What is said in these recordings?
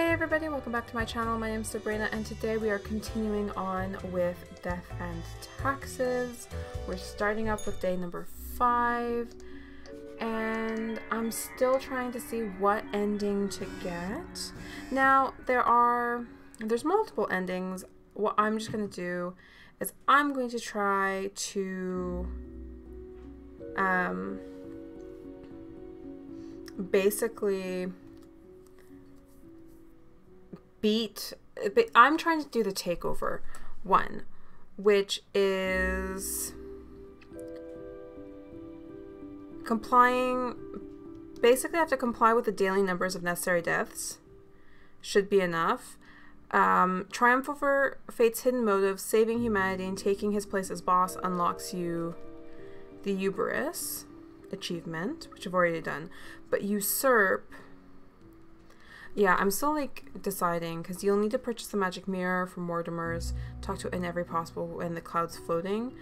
Hey everybody, welcome back to my channel. My name is Sabrina and today we are continuing on with Death and Taxes. We're starting up with day number 5 and I'm still trying to see what ending to get. Now there's multiple endings. What I'm just going to do is I'm going to try to basically I'm trying to do the takeover one, which is basically I have to comply with the daily numbers of necessary deaths. Should be enough. Triumph over fate's hidden motive, saving humanity and taking his place as boss unlocks you the Hubris achievement, which I've already done. But usurp, yeah, I'm still like deciding because you'll need to purchase the magic mirror for Mortimer's, talk to it in every possible when the cloud's floating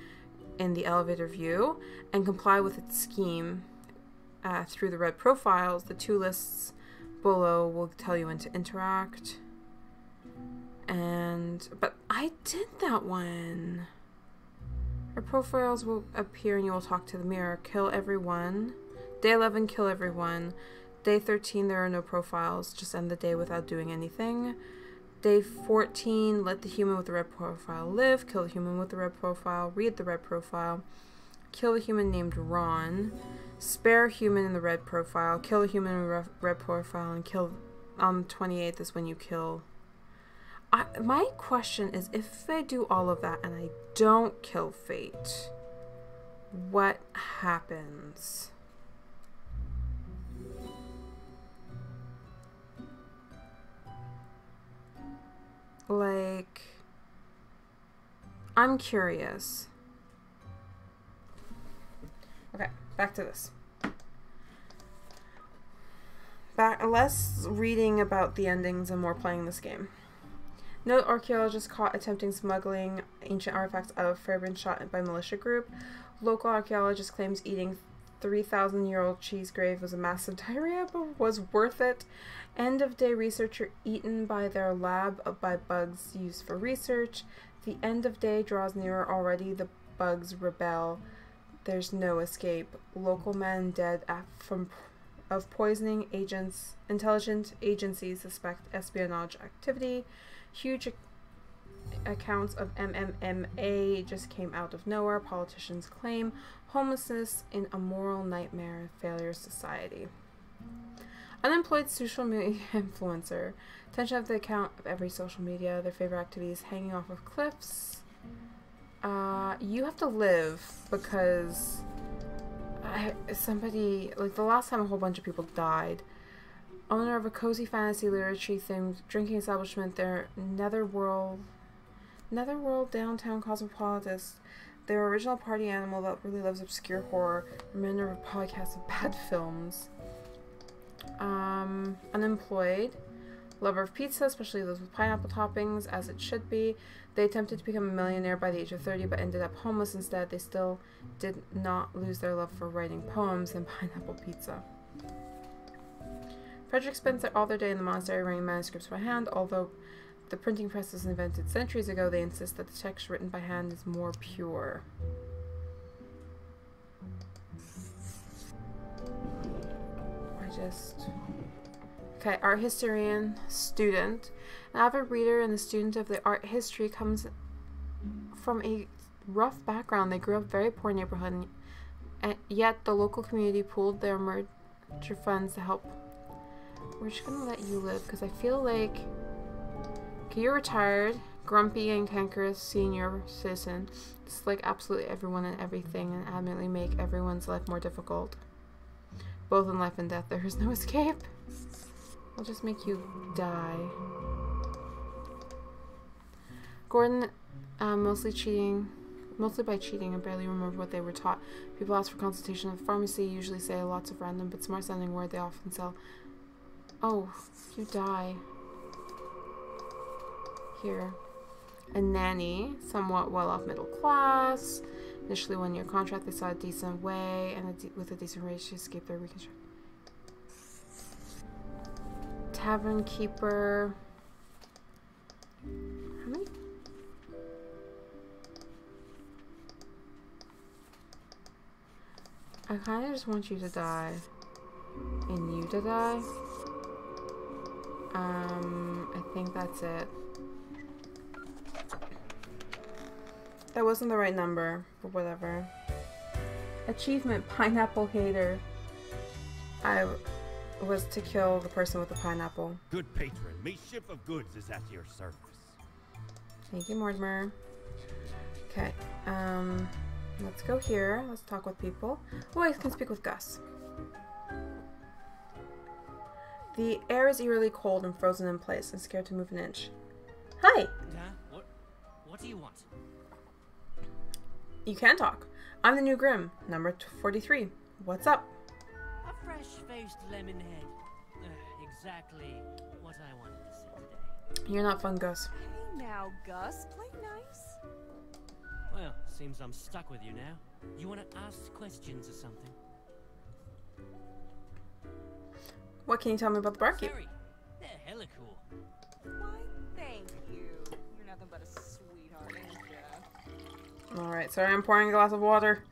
in the elevator view, and comply with its scheme through the red profiles. The 2 lists below will tell you when to interact. But I did that one. Red profiles will appear and you will talk to the mirror. Kill everyone. Day 11, kill everyone. Day 13, there are no profiles. Just end the day without doing anything. Day 14, let the human with the red profile live. Kill the human with the red profile. Read the red profile. Kill the human named Ron. Spare human in the red profile. Kill the human in the red profile. And kill on the 28th is when you kill. My question is, if I do all of that and I don't kill Fate, what happens? Like, I'm curious. Okay, back to this. Less reading about the endings and more playing this game. No archaeologist caught attempting smuggling ancient artifacts out of Fairbairn shot by militia group. Local archaeologist claims eating 3,000-year-old cheese grave was a massive diarrhea, but was worth it. End of day researcher eaten by their lab by bugs used for research. The end of day draws nearer already. The bugs rebel. There's no escape. Local men dead of poisoning. Intelligent agencies suspect espionage activity. Huge accounts of MMMA just came out of nowhere. Politicians claim homelessness in a moral nightmare failure society. Unemployed social media influencer. Attention of the account of every social media. Their favorite activities: hanging off of cliffs. You have to live because somebody, like the last time a whole bunch of people died. Owner of a cozy fantasy literature themed drinking establishment, their Netherworld downtown cosmopolitist, their original party animal that really loves obscure horror, remainder of a podcast of bad films. Unemployed, lover of pizza, especially those with pineapple toppings, as it should be. They attempted to become a millionaire by the age of 30 but ended up homeless instead. They still did not lose their love for writing poems and pineapple pizza. Frederick spent all their day in the monastery writing manuscripts by hand. Although the printing press was invented centuries ago, they insist that the text written by hand is more pure. Okay, art historian, student. An avid reader and a student of the art history comes from a rough background. They grew up in a very poor neighborhood, and yet the local community pooled their merger funds to help. We're just gonna let you live because I feel like, okay, you're retired, grumpy and cankerous senior citizen. Dislike absolutely everyone and everything and adamantly make everyone's life more difficult. Both in life and death, there is no escape. I'll just make you die. Gordon, mostly by cheating. I barely remember what they were taught. People ask for consultation at the pharmacy, usually say lots of random but smart sounding word they often sell. Oh, you die. Here. A nanny, somewhat well-off middle class. Initially 1-year contract, they saw a decent way and with a decent rate to escape their reconstruction. Tavern keeper. How many? I kind of just want you to die. And you to die. I think that's it. That wasn't the right number, but whatever. Achievement, pineapple hater. I was to kill the person with the pineapple. Good patron, me ship of goods is at your service. Thank you, Mortimer. Okay, let's go here. Let's talk with people. Oh, I can speak with Gus. The air is eerily cold and frozen in place. I'm scared to move an inch. Hi! What do you want? You can talk. I'm the new Grim, number 43. What's up? A fresh-faced lemon head. Exactly what I wanted to see today. You're not fun, Gus. Hey now, Gus. Play nice. Well, seems I'm stuck with you now. You want to ask questions or something? What can you tell me about the barkeep? Sari, they're hella cool. Why, thank you. You're nothing but a sweetheart, ain't ya? Alright, sorry, I'm pouring a glass of water.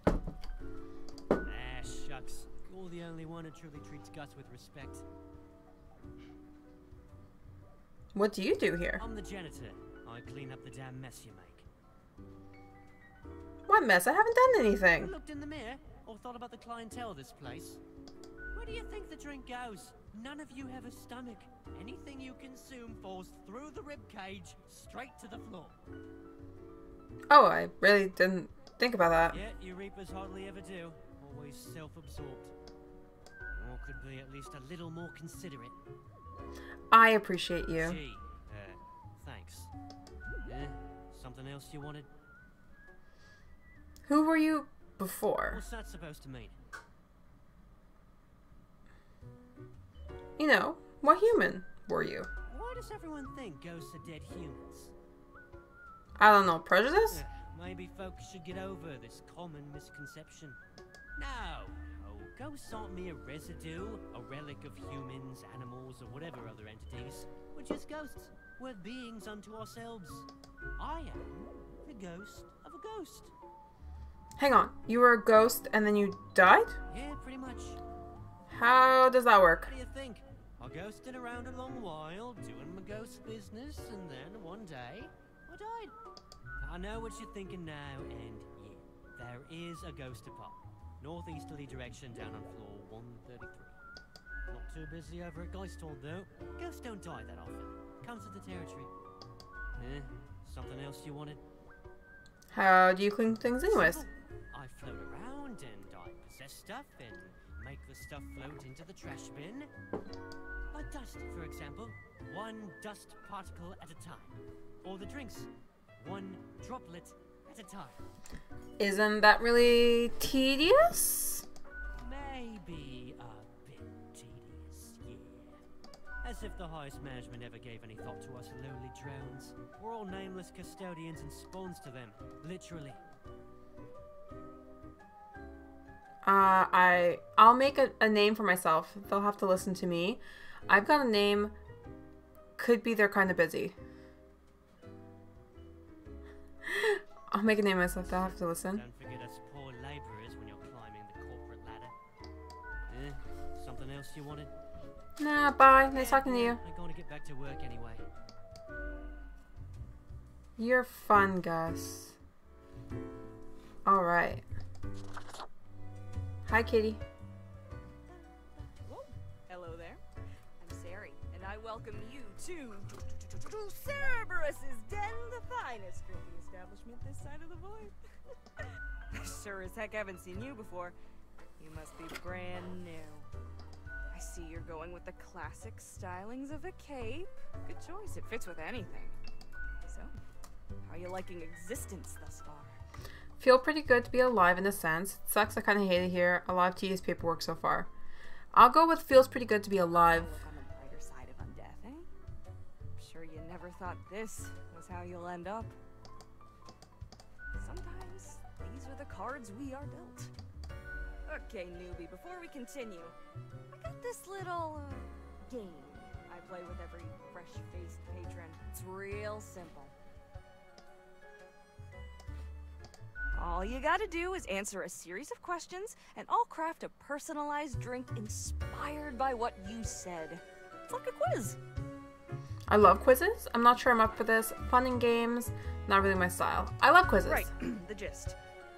Ah, shucks. You're the only one who truly treats Gus with respect. What do you do here? I'm the janitor. I clean up the damn mess you make. What mess? I haven't done anything. Looked in the mirror or thought about the clientele of this place? Where do you think the drink goes? None of you have a stomach. Anything you consume falls through the rib cage straight to the floor. Oh, I really didn't think about that. Yeah, you reapers hardly ever do. Always self-absorbed. Or could be at least a little more considerate. I appreciate you. Gee, thanks. Something else you wanted? Who were you before? What's that supposed to mean? You know, what human were you? Why does everyone think ghosts are dead humans? I don't know, prejudice? Maybe folks should get over this common misconception. No, ghosts aren't mere residue, a relic of humans, animals, or whatever other entities. We're just ghosts. We're beings unto ourselves. I am the ghost of a ghost. Hang on, you were a ghost and then you died? Yeah, pretty much. How does that work? What do you think? I ghosted around a long while, doing my ghost business, and then one day, I died. I know what you're thinking now, and yeah, there is a ghost apartment. Northeasterly direction down on floor 133. Not too busy over at Geisthold, though. Ghosts don't die that often. Comes with the territory. Something else you wanted? How do you clean things anyways? Simple. I float around and I possess stuff and make the stuff float into the trash bin. Like dust, for example. One dust particle at a time. Or the drinks. One droplet at a time. Isn't that really tedious? Maybe a bit tedious, yeah. As if the highest management ever gave any thought to us lowly drones. We're all nameless custodians and spawns to them, literally. I'll make a name for myself. They'll have to listen to me. I've got a name. Could be they're kind of busy. I'll make a name myself. They'll have to listen. Don't forget us poor laborers when you're climbing the corporate ladder. Something else you wanted? Nah, bye. Nice talking to you. I'm going to get back to work anyway. You're fun, Gus. Alright. Hi, kitty. Whoa. Hello there. I'm Sari, and I welcome you to Cerberus's Den, the finest drinking establishment this side of the void. I sure as heck haven't seen you before. You must be brand new. I see you're going with the classic stylings of a cape. Good choice. It fits with anything. So, how are you liking existence thus far? Feel pretty good to be alive in a sense. It sucks, I kind of hate it here. A lot of tedious paperwork so far. I'll go with feels pretty good to be alive. Look on the brighter side of undeath, eh? I'm sure you never thought this was how you'll end up. Sometimes these are the cards we are dealt. Okay, newbie, before we continue, I got this little game I play with every fresh-faced patron. It's real simple. All you gotta do is answer a series of questions, and I'll craft a personalized drink inspired by what you said. It's like a quiz. I love quizzes. I'm not sure I'm up for this. Fun and games, not really my style. I love quizzes. Right, the gist.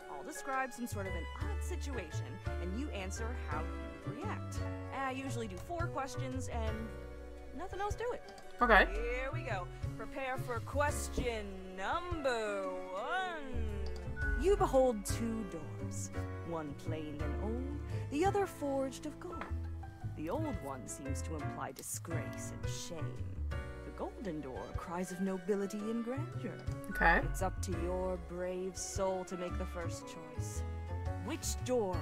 I'll describe some sort of an odd situation, and you answer how you react. I usually do 4 questions, and nothing else to it. Okay. Here we go. Prepare for question number 1. You behold 2 doors, one plain and old, the other forged of gold. The old one seems to imply disgrace and shame. The golden door cries of nobility and grandeur. Okay. It's up to your brave soul to make the first choice. Which door will you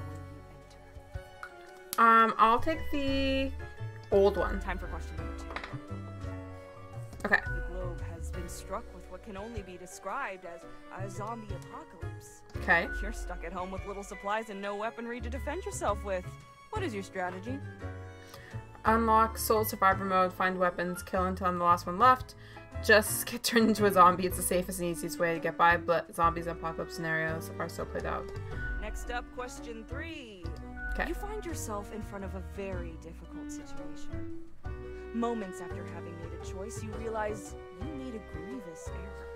enter? I'll take the old one. Time for question number 2. Okay. The globe has been struck with what can only be described as a zombie apocalypse. Okay. You're stuck at home with little supplies and no weaponry to defend yourself with. What is your strategy? Unlock Soul Survivor mode, find weapons, kill until I'm the last one left. Just get turned into a zombie. It's the safest and easiest way to get by, but zombies and apocalypse scenarios are so played out. Next up, question 3. Okay. You find yourself in front of a very difficult situation. Moments after having made a choice, you realize you made a grievous error.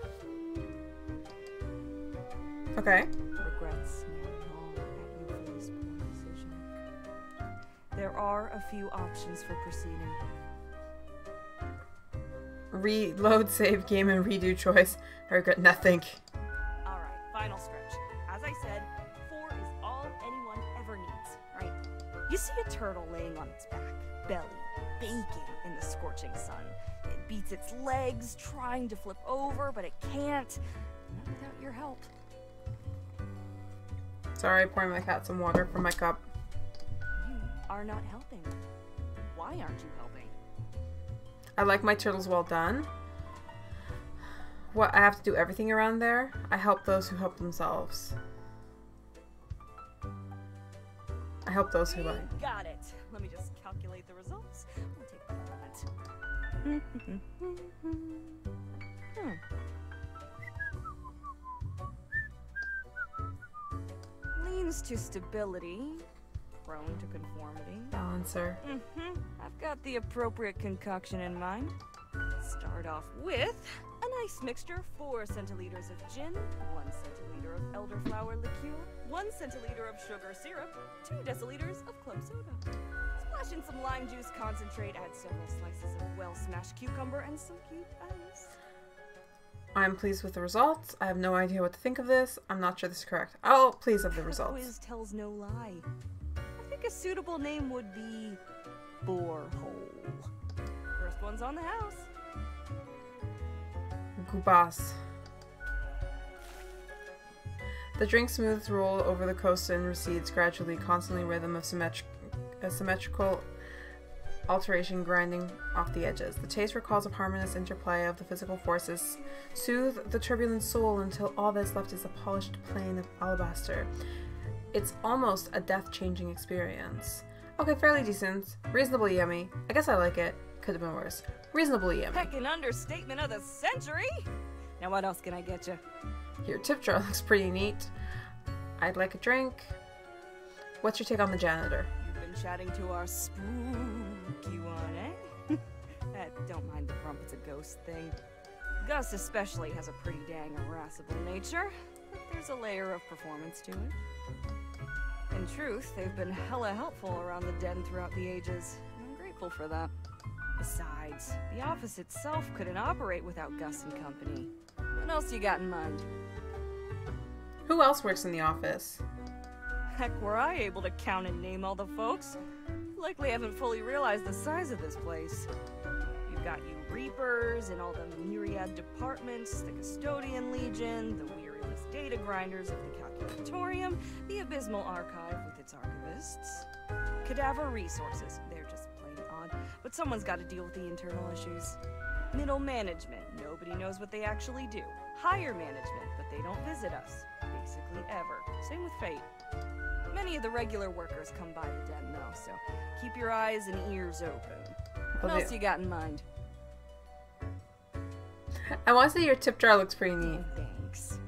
Okay. Regrets gnawing at you for this poor decision. There are a few options for proceeding. Reload, save game, and redo choice. I regret nothing. Alright, final stretch. As I said, 4 is all anyone ever needs, right? You see a turtle laying on its back, belly, baking in the scorching sun. It beats its legs, trying to flip over, but it can't. Not without your help. Sorry, pouring my cat some water from my cup. You are not helping. Why aren't you helping? I like my turtles well done. What, I have to do everything around there? I help those who help themselves. I help those who like. Got it. Let me just calculate the results. We'll take a moment. Leans to stability, prone to conformity. Balancer. I've got the appropriate concoction in mind. Start off with a nice mixture: 4 centiliters of gin, 1 centiliter of elderflower liqueur, 1 centiliter of sugar syrup, 2 deciliters of club soda. Splash in some lime juice concentrate, add several slices of well-smashed cucumber and some cute ice. I'm pleased with the results. I have no idea what to think of this. I'm not sure this is correct. Oh, please have the The results. quiz tells no lie. I think a suitable name would be Borehole. First one's on the house. Gubas. The drink smooths roll over the coast and recedes gradually, constantly rhythm of symmetrical alteration grinding off the edges. The taste recalls a harmonious interplay of the physical forces, soothe the turbulent soul until all that's left is a polished plane of alabaster. It's almost a death-changing experience. Okay, fairly decent. Reasonably yummy. I guess I like it. Could have been worse. Reasonably yummy. Heck, an understatement of the century! Now what else can I get you? Your tip jar looks pretty neat. I'd like a drink. What's your take on the janitor? You've been chatting to our spooky one, eh? Don't mind the grump, it's a ghost thing. Gus especially has a pretty dang irascible nature, but there's a layer of performance to it. In truth, they've been hella helpful around the den throughout the ages, and I'm grateful for that. Besides, the office itself couldn't operate without Gus and company. What else you got in mind? Who else works in the office? Heck, were I able to count and name all the folks? Likely haven't fully realized the size of this place. You've got you Reapers and all the myriad departments, the Custodian Legion, the weariless data grinders of the Calculatorium, the Abysmal Archive with its archivists. Cadaver Resources, they're just plain odd, but someone's got to deal with the internal issues. Middle management, nobody knows what they actually do. Higher management, but they don't visit us. Basically ever. Same with Fate. Many of the regular workers come by the den though, so keep your eyes and ears open. What else you got in mind? I want to say your tip jar looks pretty neat. Thanks.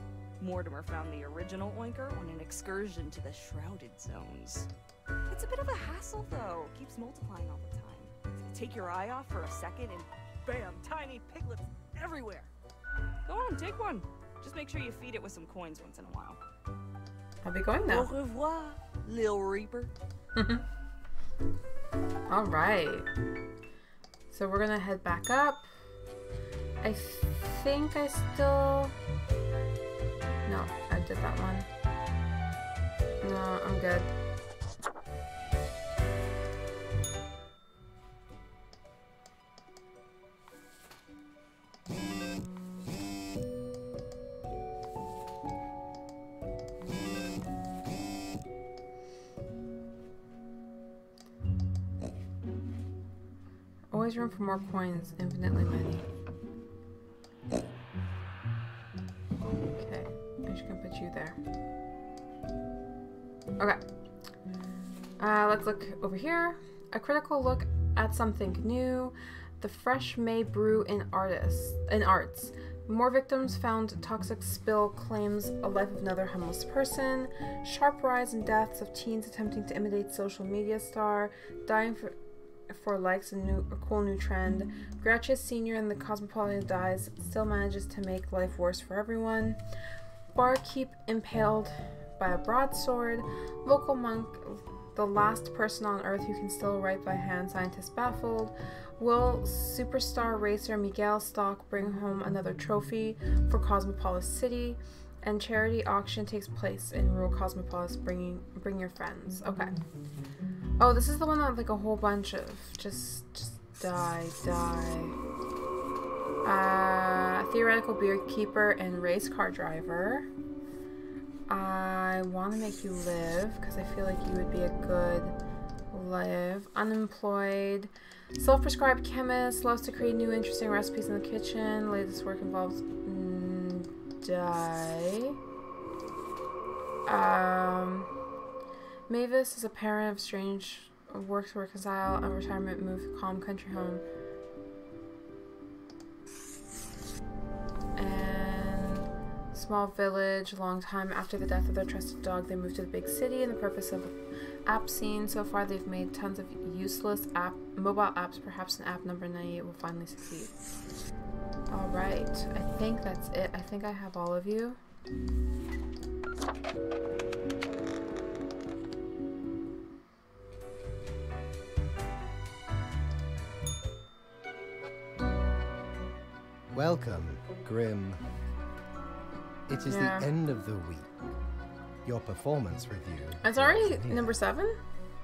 Mortimer found the original oinker on an excursion to the Shrouded Zones. It's a bit of a hassle, though. Keeps multiplying all the time. Take your eye off for a second and bam, tiny piglets everywhere. Go on, take one. Just make sure you feed it with some coins once in a while. I'll be going now. Au revoir, Lil Reaper. All right. So we're gonna head back up. I think I still... No, I did that one. No, I'm good. Always room for more coins, infinitely many. Okay, I'm just gonna put you there. Okay. Let's look over here. A critical look at something new. The fresh May brew in arts. More victims found. Toxic spill claims a life of another homeless person. Sharp rise in deaths of teens attempting to imitate social media star. Dying for likes, a cool new trend. Grouchous Senior in the Cosmopolitan dies, still manages to make life worse for everyone. Barkeep impaled by a broadsword. Local monk, the last person on Earth who can still write by hand, scientist baffled. Will superstar racer Miguel Stock bring home another trophy for Cosmopolis City? And charity auction takes place in rural Cosmopolis. Bring your friends. Okay. Oh, this is the one that like a whole bunch of just die. Theoretical beer keeper and race car driver. I want to make you live because I feel like you would be a good live. Unemployed. Self-prescribed chemist. Loves to create new interesting recipes in the kitchen. Latest work involves die. Mavis is a parent of strange, works to reconcile, a retirement move, calm country home. And small village, long time after the death of their trusted dog, they moved to the big city and the purpose of app scene. So far they've made tons of useless mobile apps. Perhaps an app number 98 will finally succeed. Alright, I think that's it. I think I have all of you. Welcome, Grim. It is the end of the week. Your performance review. It's already number 7?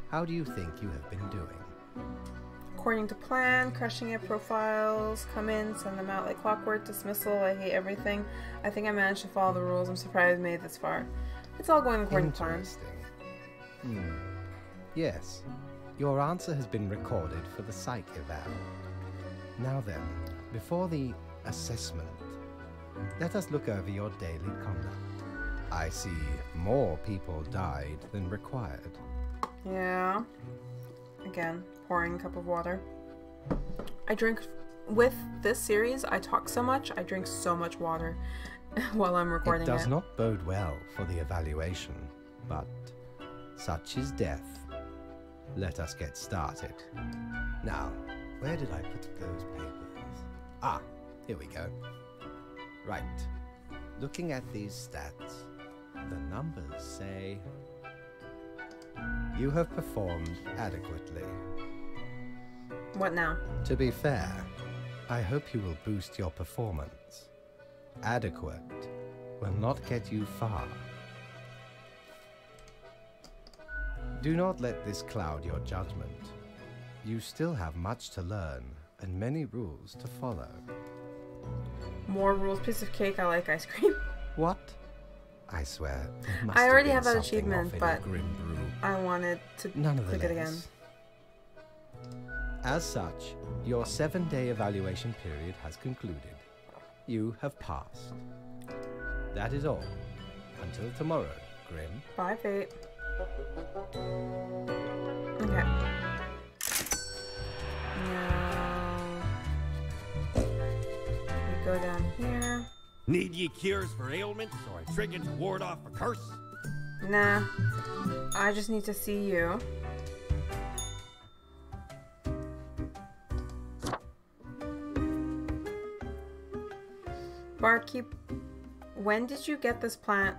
How do you think you have been doing? According to plan, crushing it. Profiles, come in, send them out like clockwork. Dismissal, I hate everything. I think I managed to follow the rules. I'm surprised I made it this far. It's all going according to plan. Interesting. Yes, your answer has been recorded for the psych eval. Now then, before the assessment, let us look over your daily conduct. I see more people died than required. Yeah. Again, pouring a cup of water. I drink, with this series, I talk so much, I drink so much water while I'm recording it. It does not bode well for the evaluation, but such is death. Let us get started. Now, where did I put those papers? Ah, here we go. Right. Looking at these stats, the numbers say you have performed adequately. What now? To be fair, I hope you will boost your performance. Adequate will not get you far. Do not let this cloud your judgment. You still have much to learn and many rules to follow. More rules, piece of cake, I like ice cream. What? I swear, I already have that achievement, but I wanted to click it again. As such, your 7-day evaluation period has concluded. You have passed. That is all. Until tomorrow, Grim. Bye, Fate. Okay. Yeah. go down here. Need ye cures for ailments or a trinket to ward off a curse? Nah. I just need to see you. Barkeep, when did you get this plant?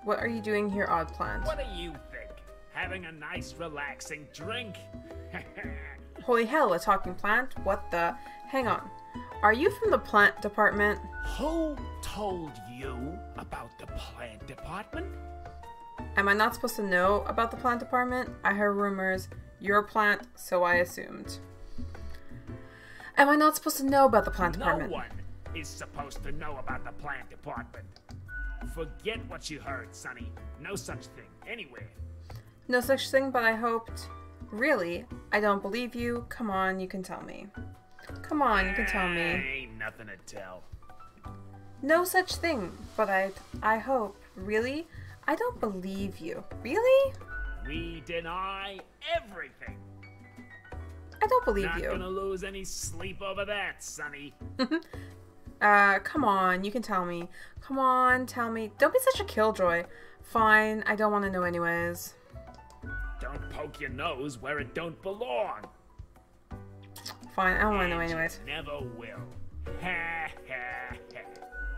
What are you doing here, odd plant? What do you think? Having a nice, relaxing drink? Holy hell, a talking plant? What the? Hang on. Are you from the plant department? Who told you about the plant department? Am I not supposed to know about the plant department? I heard rumors. You're a plant, so I assumed. Am I not supposed to know about the plant department? No one is supposed to know about the plant department. Forget what you heard, Sonny. No such thing anywhere. No such thing, but I hoped. Really? I don't believe you. Come on, you can tell me. Come on, you can tell me. Ain't nothing to tell. No such thing, but I hope. Really? I don't believe you. Really? We deny everything. I don't believe Not you. gonna lose any sleep over that, Sonny. Come on, you can tell me. Come on, tell me. Don't be such a killjoy. Fine, I don't want to know anyways. Don't poke your nose where it don't belong. Fine, I don't want to know And you anyways. never will. Ha ha ha.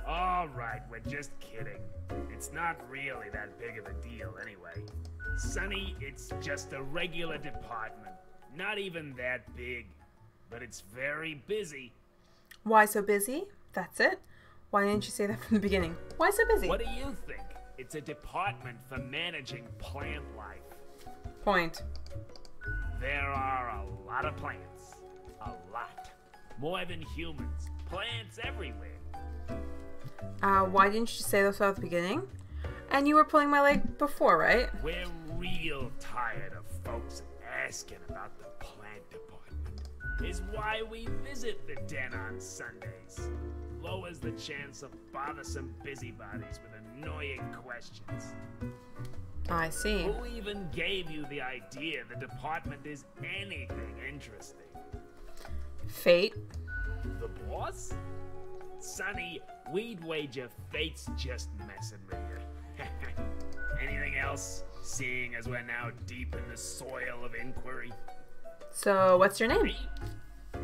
All right, we're just kidding. It's not really that big of a deal anyway. Sonny, it's just a regular department. Not even that big, but it's very busy. Why so busy? That's it? Why didn't you say that from the beginning? Why so busy? What do you think? It's a department for managing plant life. Point. There are a lot of plants. A lot. More than humans. Plants everywhere. Why didn't you say this at the beginning? And you were pulling my leg before, right? We're real tired of folks asking about the plant department. Is why we visit the den on Sundays. Lowers the chance of bothersome busybodies with annoying questions. I see. Who even gave you the idea the department is anything interesting? Fate. The boss? Sonny, we'd wager fate's just messing with you. Anything else? Seeing as we're now deep in the soil of inquiry. So, what's your name? Me?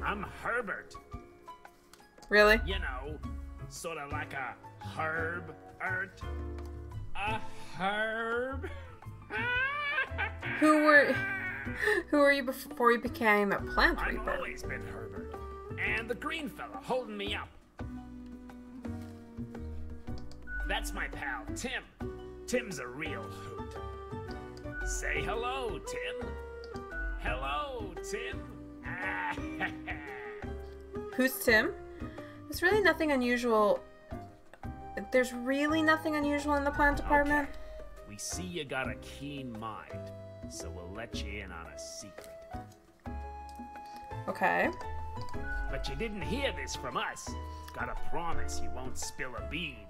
I'm Herbert. Really? You know, sort of like a herb-ert. A herb? Who were you before you became a plant I've reaper? always been Herbert. And the green fella holding me up. That's my pal, Tim. Tim's a real hoot. Say hello, Tim. Hello, Tim. Who's Tim? There's really nothing unusual in the plant department. Okay. We see you got a keen mind, so we'll let you in on a secret. Okay. But you didn't hear this from us. Gotta promise you won't spill a bean.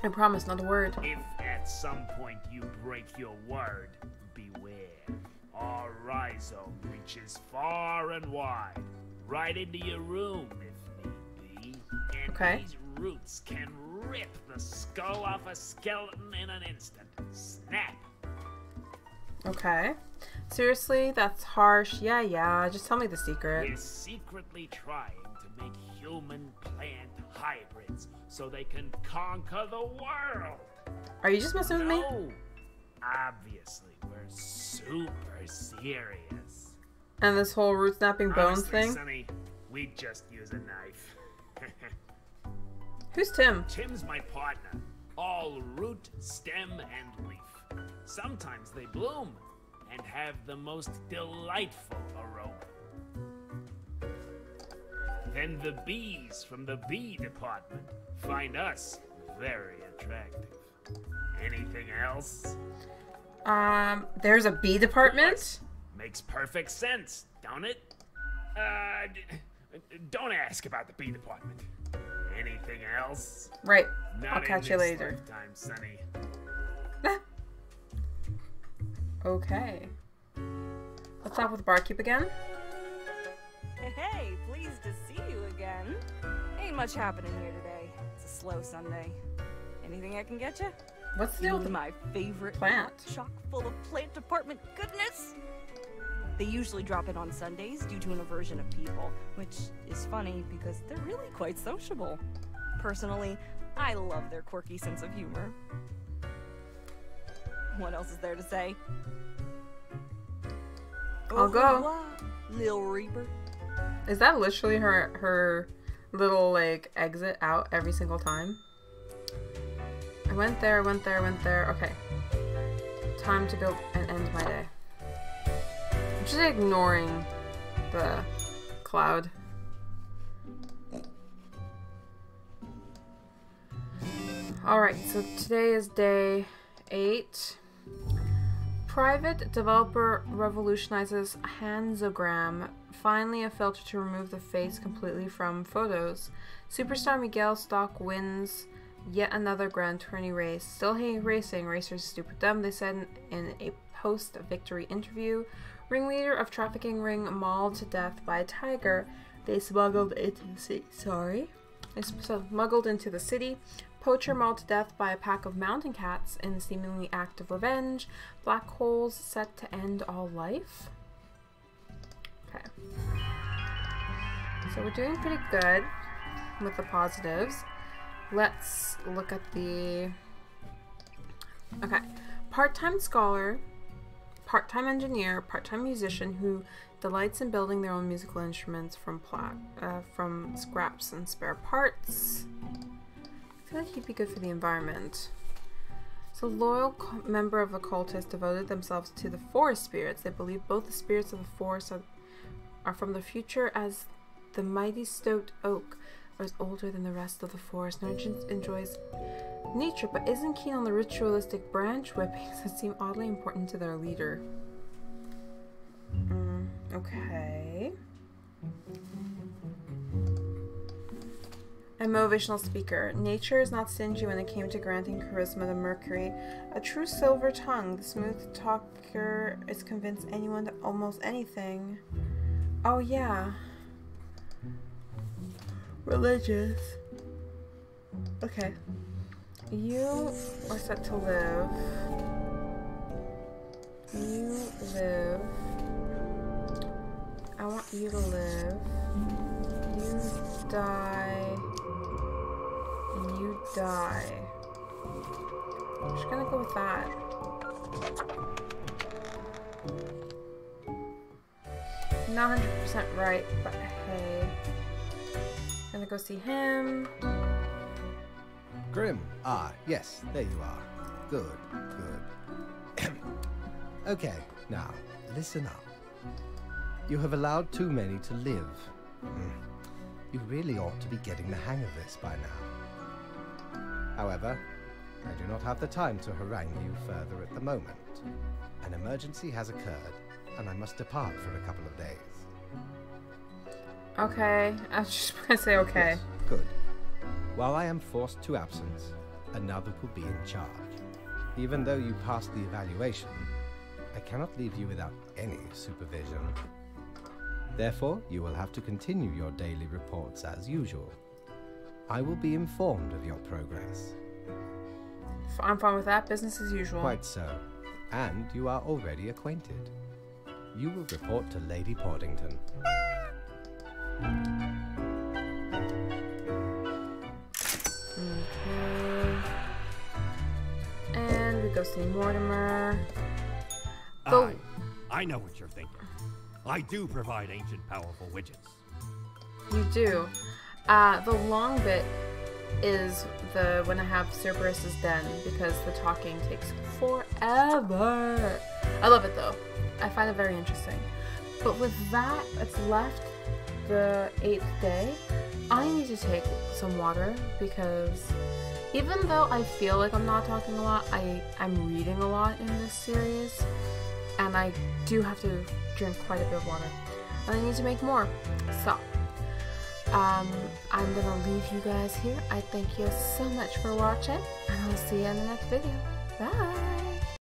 I promise, not a word. If at some point you break your word, beware. Our rhizome reaches far and wide, right into your room if need be. And Okay. these roots can rip the skull off a skeleton in an instant. Snap. Okay. Seriously, that's harsh. Yeah, just tell me the secret. We're secretly trying to make human-plant hybrids so they can conquer the world. Are you just messing with me? No, obviously we're super serious. And this whole root snapping bones Honestly, thing? Sonny, we just use a knife. Who's Tim? Tim's my partner. All root, stem, and leaf. Sometimes they bloom and have the most delightful aroma. Then the bees from the bee department find us very attractive. Anything else? There's a bee department? Makes perfect sense, don't it? Don't ask about the bee department. Anything else? Right. Not I'll catch you in this later. lifetime, Sonny. Okay. Let's talk with the barkeep again. Hey, pleased to see you again. Ain't much happening here today. It's a slow Sunday. Anything I can get you? What's the deal with the My favorite plant? Chock full of plant department goodness. They usually drop in on Sundays due to an aversion of people, which is funny because they're really quite sociable. Personally, I love their quirky sense of humor. What else is there to say? I'll go. Lil Reaper. Is that literally her little like exit out every single time? I went there, went there, went there. Okay. Time to go and end my day. I'm just ignoring the cloud. Alright, so today is day 8. Private developer revolutionizes Hanzogram. Finally a filter to remove the face completely from photos. Superstar Miguel Stock wins yet another Grand Tourney race. Still hate racing. Racers stupid dumb, they said in a post-victory interview. Ringleader of trafficking ring mauled to death by a tiger. They smuggled into the city. They smuggled into the city. Poacher mauled to death by a pack of mountain cats in seemingly act of revenge. Black holes set to end all life. Okay. So we're doing pretty good with the positives. Let's look at the... Okay. Part-time scholar, part-time engineer, part-time musician who delights in building their own musical instruments from scraps and spare parts. I feel like he'd be good for the environment. So loyal member of the cultists devoted themselves to the forest spirits. They believe both the spirits of the forest are from the future, as the mighty stout oak is older than the rest of the forest. Nurgent enjoys nature but isn't keen on the ritualistic branch whippings that seem oddly important to their leader. Okay. A motivational speaker. Nature is not stingy when it came to granting charisma to Mercury. A true silver tongue. The smooth talker is convinced anyone to almost anything. Oh yeah. Religious. Okay. You are set to live. You live. I want you to live. You die. You die. I'm just gonna go with that. Not 100% right, but hey. Gonna go see him. Grim. Ah, yes, there you are. Good, good. Okay, now, listen up. You have allowed too many to live. You really ought to be getting the hang of this by now. However, I do not have the time to harangue you further at the moment. An emergency has occurred, and I must depart for a couple of days. Okay, I was just gonna say okay. Yes, good. While I am forced to absence, another will be in charge. Even though you passed the evaluation, I cannot leave you without any supervision. Therefore, you will have to continue your daily reports as usual. I will be informed of your progress. I'm fine with that. Business as usual. Quite so. And you are already acquainted. You will report to Lady Portington. Okay. And we go see Mortimer. I know what you're thinking. I do provide ancient, powerful widgets. You do. The long bit is when I have Cerberus's den, because the talking takes forever. I love it though. I find it very interesting. But with that, it's left the 8th day. I need to take some water because even though I feel like I'm not talking a lot, I'm reading a lot in this series, and I do have to drink quite a bit of water, and I need to make more. So I'm gonna leave you guys here. I thank you so much for watching, and I'll see you in the next video. Bye.